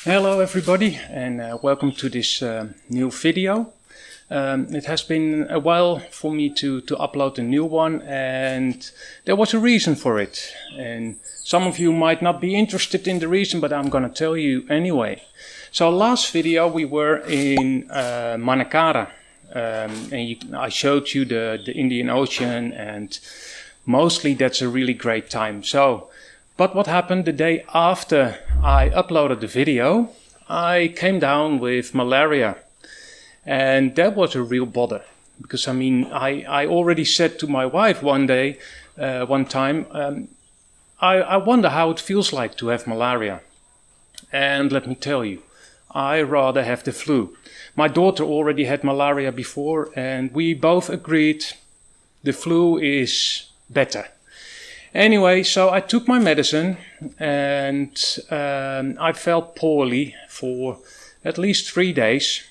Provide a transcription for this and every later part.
Hello everybody, and welcome to this new video. It has been a while for me to upload a new one, and there was a reason for it. And some of you might not be interested in the reason, but I'm gonna tell you anyway. So last video we were in Manakara, and I showed you the Indian Ocean, and mostly that's a really great time. But what happened the day after I uploaded the video, I came down with malaria. And that was a real bother. Because I already said to my wife one time, I wonder how it feels like to have malaria. And let me tell you, I rather have the flu. My daughter already had malaria before, and we both agreed the flu is better. Anyway, so I took my medicine, and I felt poorly for at least 3 days.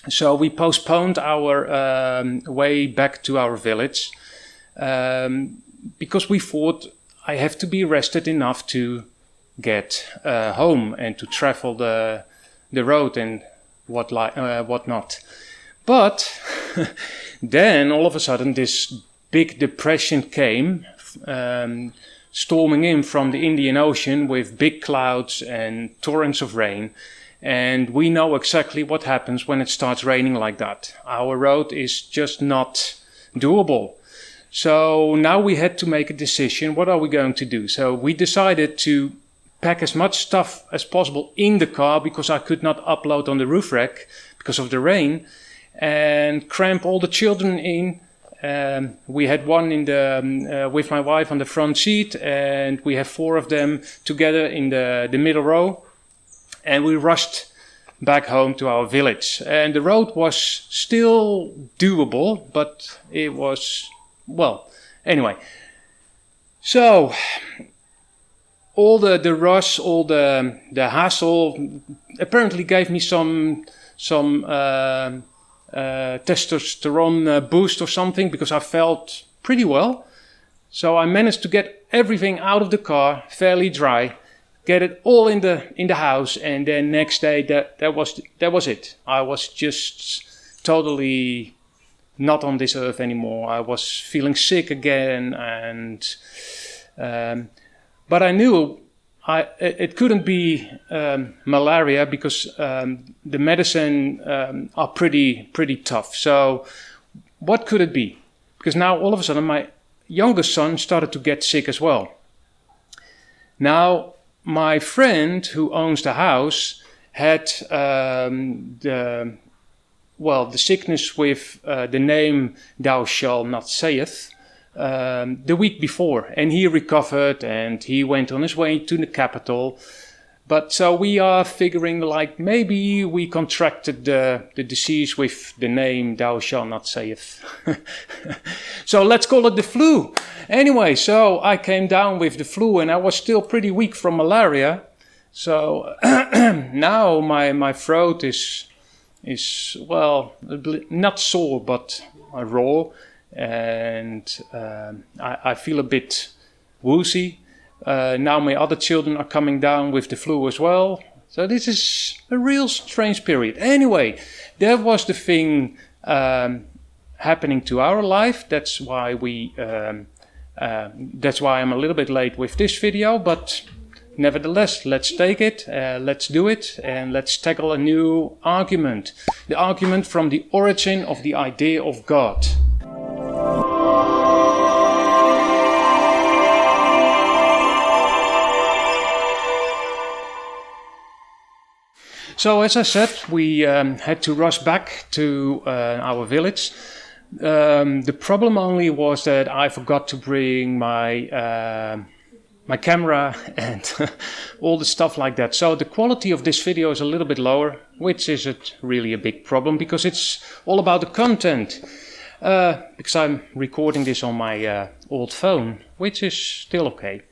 So we postponed our way back to our village because we thought I have to be rested enough to get home and to travel the road and whatnot. But then all of a sudden this big depression came, storming in from the Indian Ocean with big clouds and torrents of rain. And we know exactly what happens when it starts raining like that. Our road is just not doable. So now we had to make a decision. What are we going to do? So we decided to pack as much stuff as possible in the car, because I could not upload on the roof rack because of the rain, and cramp all the children in. We had one in with my wife on the front seat, and we have 4 of them together in the middle row. And we rushed back home to our village. And the road was still doable, but it was, well, anyway. So all the rush, all the hassle apparently gave me some testosterone boost or something, because I felt pretty well. So I managed to get everything out of the car fairly dry, get it all in the house, and then next day that was it. I was just totally not on this earth anymore. I was feeling sick again, and but I knew it couldn't be malaria, because the medicine are pretty tough. So what could it be? Because now all of a sudden my youngest son started to get sick as well. Now my friend who owns the house had the sickness with the name "Thou shalt not sayeth" the week before, and he recovered and he went on his way to the capital. But so we are figuring like maybe we contracted the disease with the name "Thou shalt not sayeth." So let's call it the flu. Anyway, so I came down with the flu, and I was still pretty weak from malaria. So now my throat is well, not sore, but raw, and I feel a bit woozy. Now my other children are coming down with the flu as well. So this is a real strange period. Anyway, that was the thing happening to our life. That's why that's why I'm a little bit late with this video, but nevertheless, let's take it, let's do it, and let's tackle a new argument. The argument from the origin of the idea of God. So as I said, we had to rush back to our village. The problem only was that I forgot to bring my camera and all the stuff like that. So the quality of this video is a little bit lower, which isn't really a big problem, because it's all about the content. Because I'm recording this on my old phone, which is still okay.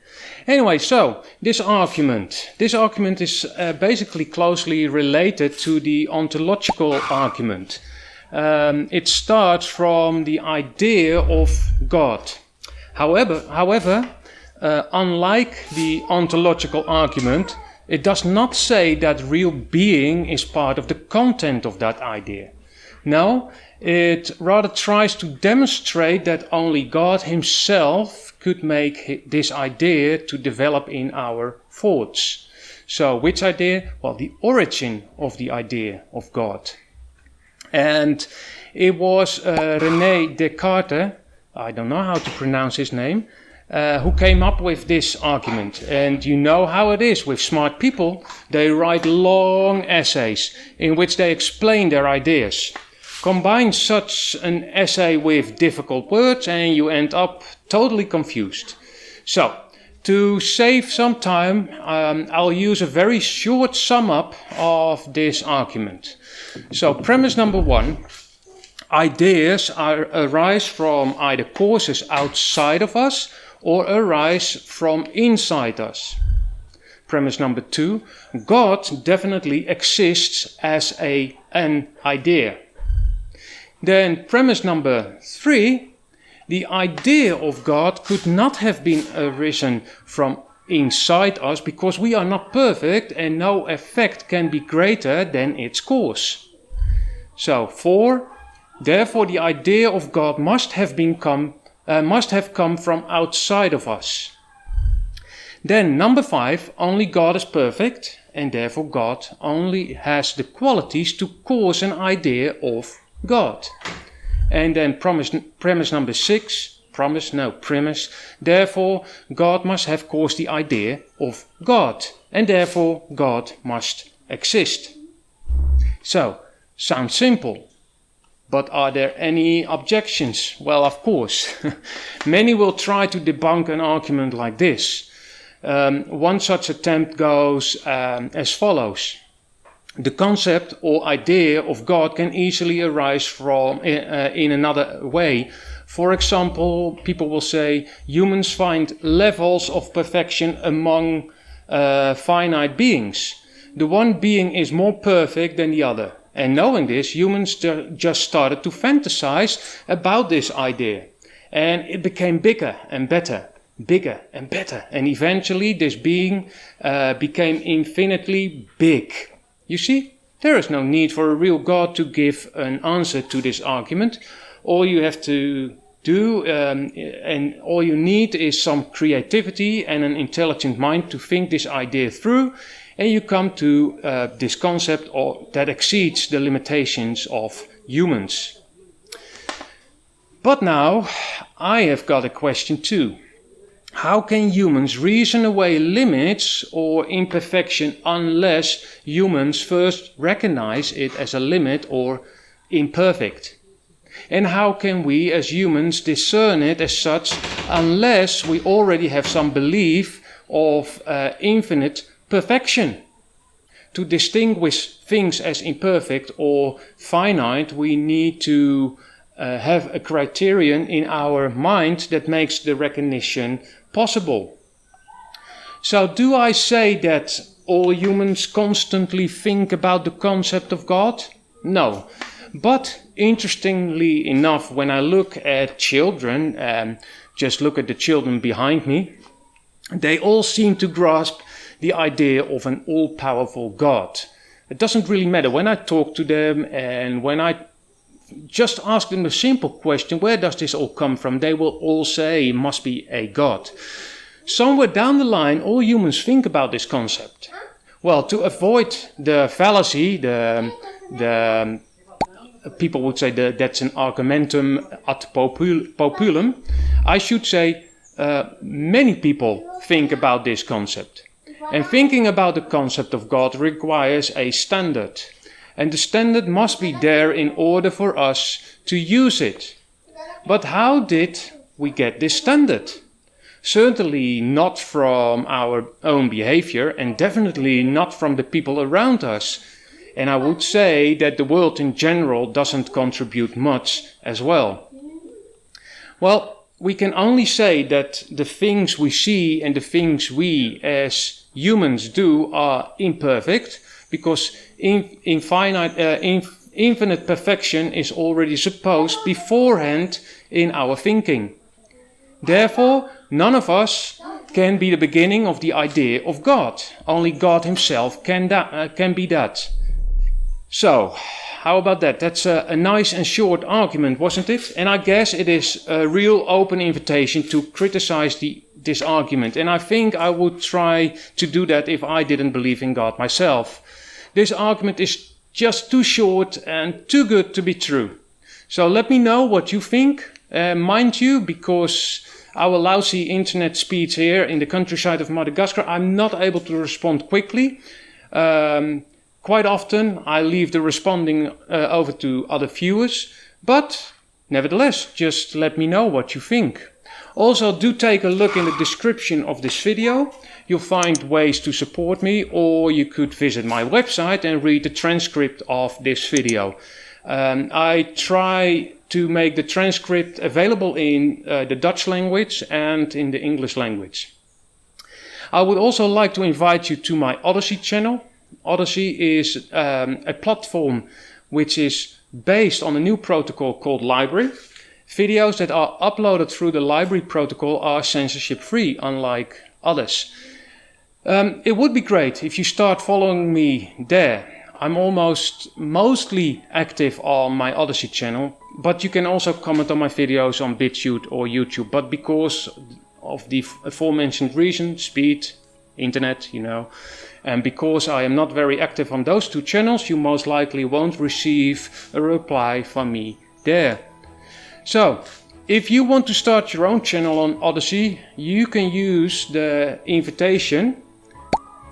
Anyway, so this argument is basically closely related to the ontological argument. It starts from the idea of God. However, unlike the ontological argument, It does not say that real being is part of the content of that idea. No, it rather tries to demonstrate that only God himself could make this idea to develop in our thoughts. So which idea? Well, the origin of the idea of God. And it was René Descartes, I don't know how to pronounce his name, who came up with this argument. And you know how it is with smart people. They write long essays in which they explain their ideas. Combine such an essay with difficult words and you end up totally confused. So, to save some time, I'll use a very short sum up of this argument. So, premise number 1. Ideas arise from either causes outside of us or arise from inside us. Premise number 2, God definitely exists as an idea. Then premise number 3, the idea of God could not have been arisen from inside us because we are not perfect and no effect can be greater than its cause. So 4, therefore the idea of God must have come from outside of us. Then number 5, only God is perfect and therefore God only has the qualities to cause an idea of God. And then premise number 6, therefore God must have caused the idea of God and therefore God must exist. So, sounds simple. But are there any objections? Well, of course. Many will try to debunk an argument like this. One such attempt goes as follows. The concept or idea of God can easily arise from in another way. For example, people will say humans find levels of perfection among finite beings. The one being is more perfect than the other. And knowing this, humans just started to fantasize about this idea. And it became bigger and better. And eventually this being became infinitely big. You see, there is no need for a real God to give an answer to this argument. All you have to do, and all you need is some creativity and an intelligent mind to think this idea through. And you come to this concept that exceeds the limitations of humans. But now, I have got a question too. How can humans reason away limits or imperfection unless humans first recognize it as a limit or imperfect? And how can we as humans discern it as such unless we already have some belief of infinite perfection? To distinguish things as imperfect or finite, we need to have a criterion in our mind that makes the recognition possible. So do I say that all humans constantly think about the concept of God? No. But interestingly enough, when I look at children, just look at the children behind me, they all seem to grasp the idea of an all-powerful God. It doesn't really matter when I talk to them and when I just ask them a simple question, where does this all come from? They will all say it must be a God. Somewhere down the line, all humans think about this concept. Well, to avoid the fallacy, the people would say that's an argumentum ad populum, I should say many people think about this concept. And thinking about the concept of God requires a standard. And the standard must be there in order for us to use it. But how did we get this standard? Certainly not from our own behavior and definitely not from the people around us. And I would say that the world in general doesn't contribute much as well. Well, we can only say that the things we see and the things we as humans do are imperfect, because infinite perfection is already supposed beforehand in our thinking. Therefore, none of us can be the beginning of the idea of God. Only God himself can be that. So, how about that? That's a nice and short argument, wasn't it? And I guess it is a real open invitation to criticize this argument. And I think I would try to do that if I didn't believe in God myself. This argument is just too short and too good to be true. So let me know what you think. Mind you, because our lousy internet speeds here in the countryside of Madagascar, I'm not able to respond quickly. Quite often I leave the responding over to other viewers, but nevertheless, just let me know what you think. Also, do take a look in the description of this video. You'll find ways to support me, or you could visit my website and read the transcript of this video. I try to make the transcript available in the Dutch language and in the English language. I would also like to invite you to my Odyssey channel. Odyssey is a platform which is based on a new protocol called Library. Videos that are uploaded through the Library protocol are censorship-free, unlike others. It would be great if you start following me there. I'm mostly active on my Odyssey channel, but you can also comment on my videos on BitChute or YouTube. But because of the aforementioned reason, speed, internet, and because I am not very active on those two channels, you most likely won't receive a reply from me there. So, if you want to start your own channel on Odyssey, you can use the invitation,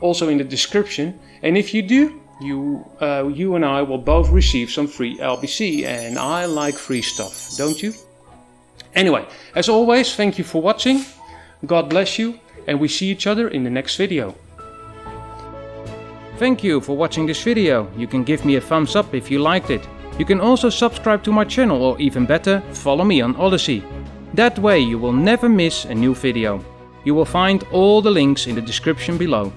also in the description, and if you do, you and I will both receive some free LBC, and I like free stuff, don't you? Anyway, as always, thank you for watching, God bless you, and we see each other in the next video. Thank you for watching this video. You can give me a thumbs up if you liked it. You can also subscribe to my channel, or even better, follow me on Odyssey. That way you will never miss a new video. You will find all the links in the description below.